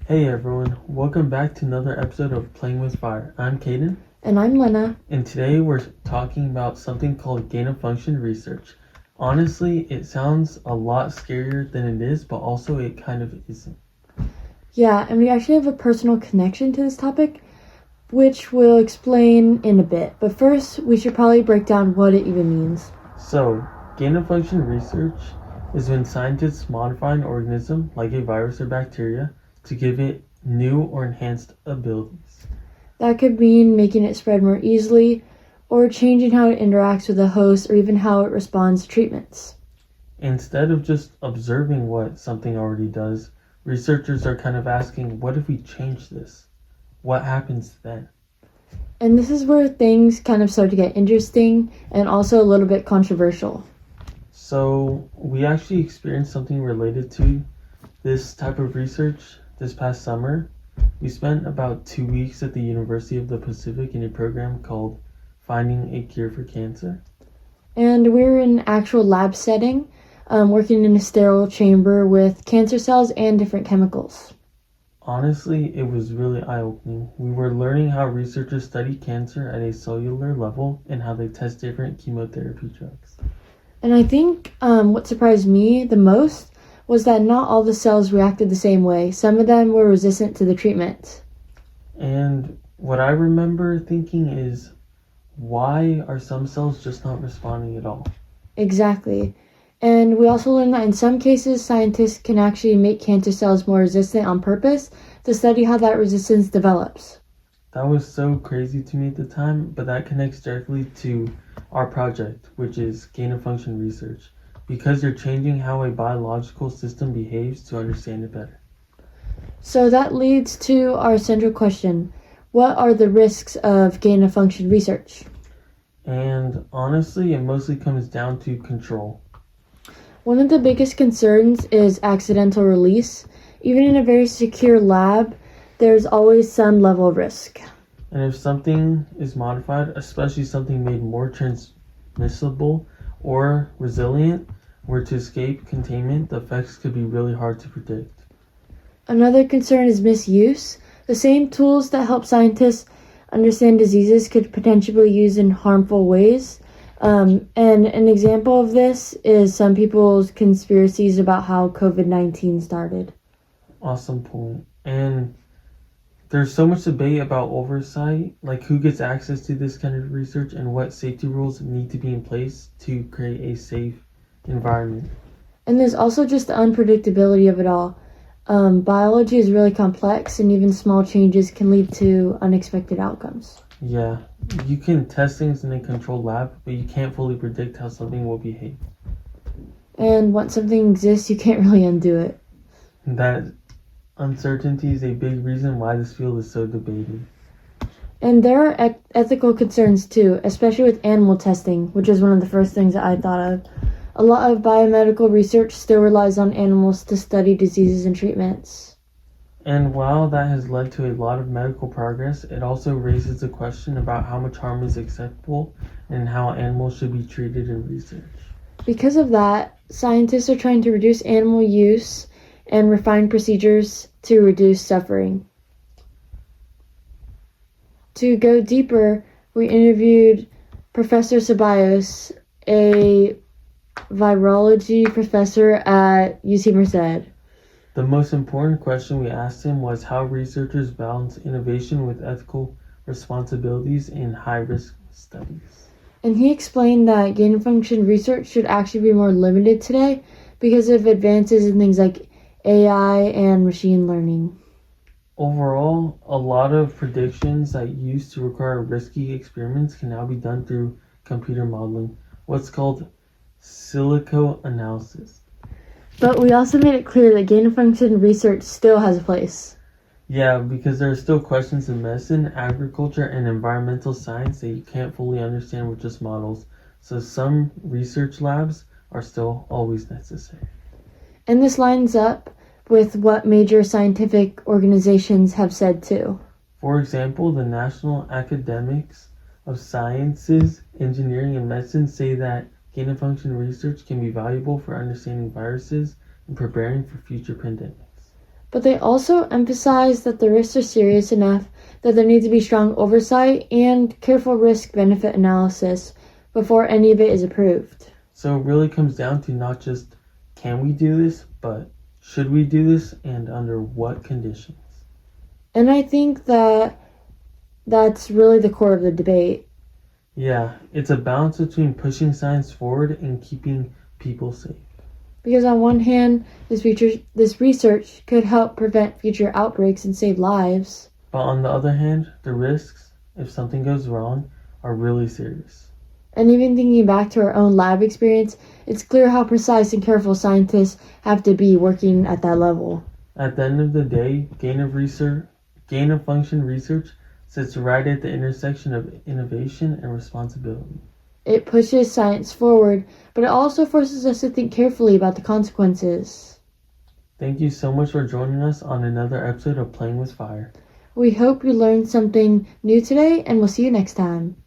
Hey everyone, welcome back to another episode of Playing with Fire. I'm Caden, And I'm Lena. and today we're talking about something called gain-of-function research. Honestly, it sounds a lot scarier than it is, but also it kind of isn't. Yeah, and we actually have a personal connection to this topic, which we'll explain in a bit. But first, we should probably break down what it even means. So, gain-of-function research is when scientists modify an organism, like a virus or bacteria, to give it new or enhanced abilities. That could mean making it spread more easily, or changing how it interacts with the host, or even how it responds to treatments. Instead of just observing what something already does, researchers are kind of asking, what if we change this? What happens then? And this is where things kind of start to get interesting and also a little bit controversial. So we actually experienced something related to this type of research this past summer. We spent about 2 weeks at the University of the Pacific in a program called Finding a Cure for Cancer. And we're in an actual lab setting, working in a sterile chamber with cancer cells and different chemicals. Honestly, it was really eye-opening. We were learning how researchers study cancer at a cellular level and how they test different chemotherapy drugs. And I think what surprised me the most was that not all the cells reacted the same way. Some of them were resistant to the treatment. And what I remember thinking is, why are some cells just not responding at all? Exactly. And we also learned that in some cases, scientists can actually make cancer cells more resistant on purpose to study how that resistance develops. That was so crazy to me at the time, but that connects directly to our project, which is gain-of-function research, because you're changing how a biological system behaves to understand it better. So that leads to our central question. What are the risks of gain-of-function research? And honestly, it mostly comes down to control. One of the biggest concerns is accidental release. Even in a very secure lab, there's always some level of risk. And if something is modified, especially something made more transmissible or resilient, were to escape containment, the effects could be really hard to predict. Another concern is misuse. The same tools that help scientists understand diseases could potentially be used in harmful ways. And an example of this is some people's conspiracies about how COVID-19 started. Awesome point. And there's so much debate about oversight, like who gets access to this kind of research and what safety rules need to be in place to create a safe environment. And there's also just the unpredictability of it all. Biology is really complex, and even small changes can lead to unexpected outcomes. Yeah, you can test things in a controlled lab, but you can't fully predict how something will behave. And once something exists, you can't really undo it. That uncertainty is a big reason why this field is so debated. And there are ethical concerns too, especially with animal testing, which is one of the first things that I thought of. A lot of biomedical research still relies on animals to study diseases and treatments. And while that has led to a lot of medical progress, it also raises the question about how much harm is acceptable and how animals should be treated in research. Because of that, scientists are trying to reduce animal use and refine procedures to reduce suffering. To go deeper, we interviewed Professor Ceballos, a virology professor at UC Merced. The most important question we asked him was how researchers balance innovation with ethical responsibilities in high-risk studies. And he explained that gain-of-function research should actually be more limited today because of advances in things like AI and machine learning. Overall, a lot of predictions that used to require risky experiments can now be done through computer modeling, what's called silico analysis. But we also made it clear that gain-of-function research still has a place. Yeah, because there are still questions in medicine, agriculture, and environmental science that you can't fully understand with just models. So some research labs are still always necessary. And this lines up with what major scientific organizations have said too. For example, the National Academics of Sciences, Engineering, and Medicine say that gain-of-function research can be valuable for understanding viruses and preparing for future pandemics. But they also emphasize that the risks are serious enough that there needs to be strong oversight and careful risk-benefit analysis before any of it is approved. So it really comes down to not just can we do this, but should we do this and under what conditions? And I think that that's really the core of the debate. Yeah, it's a balance between pushing science forward and keeping people safe. Because on one hand, this research could help prevent future outbreaks and save lives. But on the other hand, the risks, if something goes wrong, are really serious. And even thinking back to our own lab experience, it's clear how precise and careful scientists have to be working at that level. At the end of the day, gain of function research sits right at the intersection of innovation and responsibility. It pushes science forward, but it also forces us to think carefully about the consequences. Thank you so much for joining us on another episode of Playing with Fire. We hope you learned something new today, and we'll see you next time.